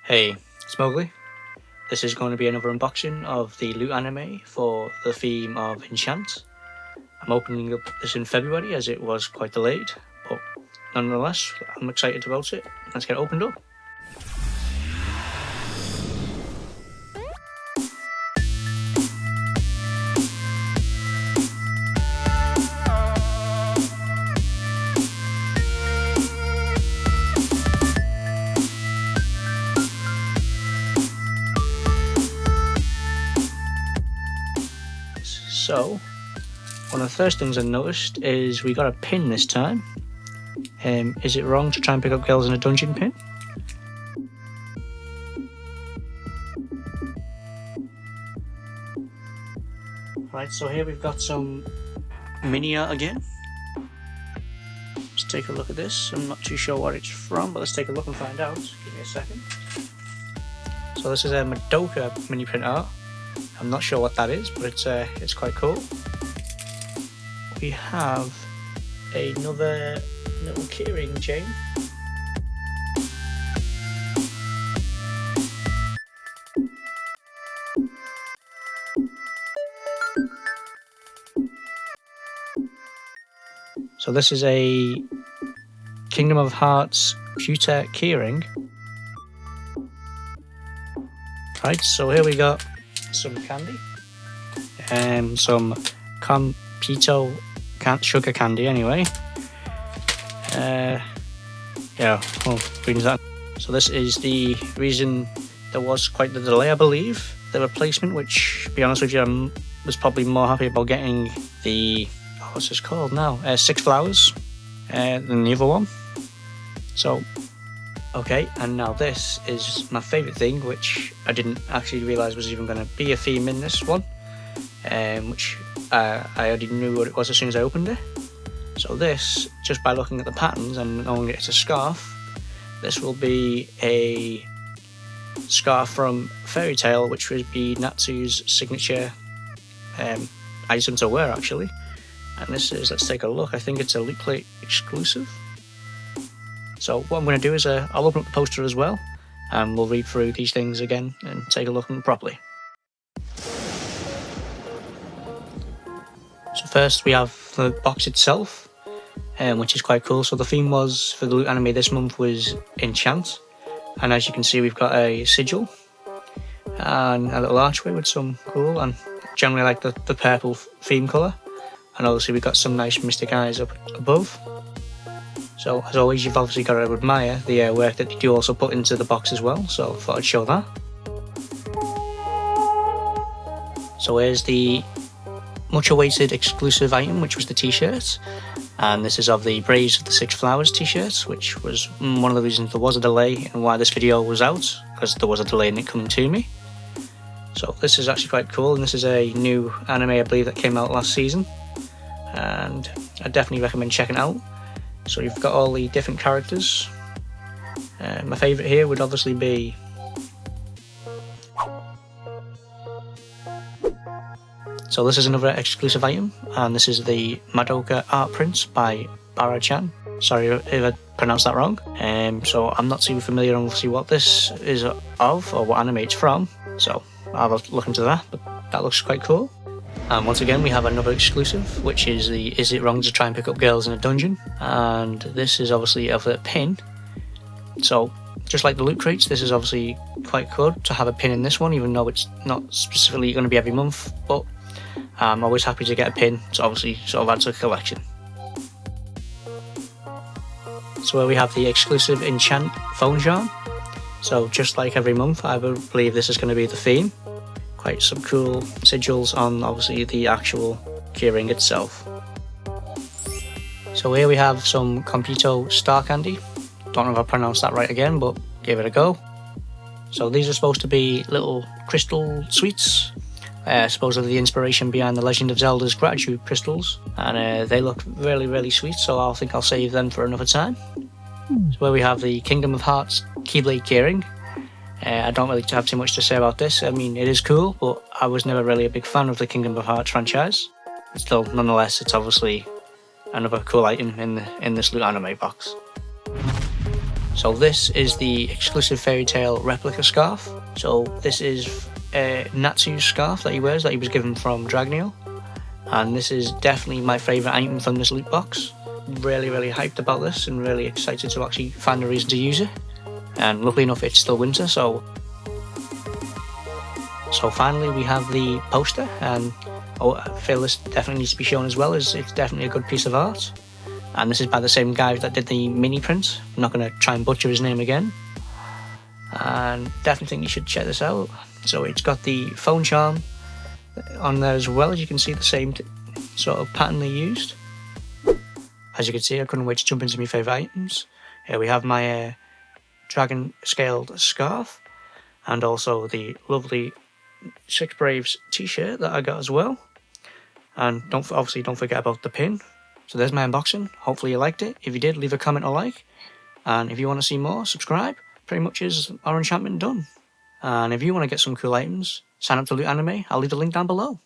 Hey, it's Mowgli. This is going to be another unboxing of the loot anime for the theme of Enchant. I'm opening up this in February as it was quite delayed, but nonetheless, I'm excited about it. Let's get it opened up. So, one of the first things I noticed is we got a pin this time. Is it wrong to try and pick up girls in a dungeon pin? Right, so here we've got some mini art again. Let's take a look at this. I'm not too sure what it's from, but let's take a look and find out. Give me a second. So this is a Madoka mini print art. I'm not sure what that is, but it's quite cool. We have another little keyring chain. So this is a Kingdom of Hearts pewter keyring. Right, so here we got some candy, some Compito sugar candy anyway. Yeah, well, brings that. So this is the reason there was quite the delay, I believe. The replacement, which, to be honest with you, I was probably more happy about getting the, what's this called now? 6 flowers than the other one. So, okay, and now this is my favourite thing, which I didn't actually realise was even going to be a theme in this one, which I already knew what it was as soon as I opened it. So this, just by looking at the patterns and knowing it's a scarf, this will be a scarf from Fairy Tail, which would be Natsu's signature item to wear actually. And this is, let's take a look, I think it's a Loot Crate exclusive. So what I'm going to do is I'll open up the poster as well, and we'll read through these things again and take a look at them properly. So first we have the box itself, which is quite cool. So the theme was for the loot anime this month was Enchant, and as you can see we've got a sigil and a little archway with some cool, and generally like the purple theme colour, and obviously we've got some nice mystic eyes up above. So as always, you've obviously got to admire the work that you also put into the box as well, so I thought I'd show that. So here's the much awaited exclusive item, which was the t-shirt, and this is of the Braves of the 6 Flowers t-shirt, which was one of the reasons there was a delay and why this video was out, because there was a delay in it coming to me. So this is actually quite cool, and this is a new anime I believe that came out last season, and I definitely recommend checking it out. So you've got all the different characters. My favourite here would obviously be so this is another exclusive item, and this is the Madoka art print by Bara-chan. Sorry if I pronounced that wrong. So I'm not too familiar on obviously what this is of or what anime it's from, so I'll have a look into that, but that looks quite cool. And once again we have another exclusive, which is the Is It Wrong to Try and Pick Up Girls in a Dungeon, and this is obviously of a pin. So just like the loot crates, this is obviously quite good to have a pin in this one, even though it's not specifically going to be every month, but I'm always happy to get a pin, so obviously sort of add to the collection. So here we have the exclusive Enchant phone charm. So just like every month, I believe this is going to be the theme. Quite some cool sigils on obviously the actual keyring itself. So here we have some Compito star candy. Don't know if I pronounced that right again, but give it a go. So these are supposed to be little crystal sweets, supposedly the inspiration behind the Legend of Zelda's gratitude crystals, and they look really sweet, so I think I'll save them for another time. So where we have the Kingdom of Hearts Keyblade keyring. I don't really have too much to say about this. I mean, it is cool, but I was never really a big fan of the Kingdom of Hearts franchise. But still, nonetheless, it's obviously another cool item in this loot anime box. So this is the exclusive Fairy Tail replica scarf. So this is Natsu's scarf that he wears that he was given from Dragneel. And this is definitely my favourite item from this loot box. Really, really hyped about this and really excited to actually find a reason to use it. And luckily enough, it's still winter, so finally we have the poster, and I feel this definitely needs to be shown as well, as it's definitely a good piece of art. And this is by the same guy that did the mini print. I'm not going to try and butcher his name again. And definitely think you should check this out. So it's got the phone charm on there as well, as you can see the same sort of pattern they used. As you can see, I couldn't wait to jump into my favourite items. Here we have my dragon scaled scarf, and also the lovely Six Braves t-shirt that I got as well. And obviously don't forget about the pin. So there's my unboxing. Hopefully you liked it. If you did, leave a comment or like. And if you want to see more, subscribe. Pretty much is our enchantment done. And if you want to get some cool items, sign up to Loot Anime. I'll leave the link down below.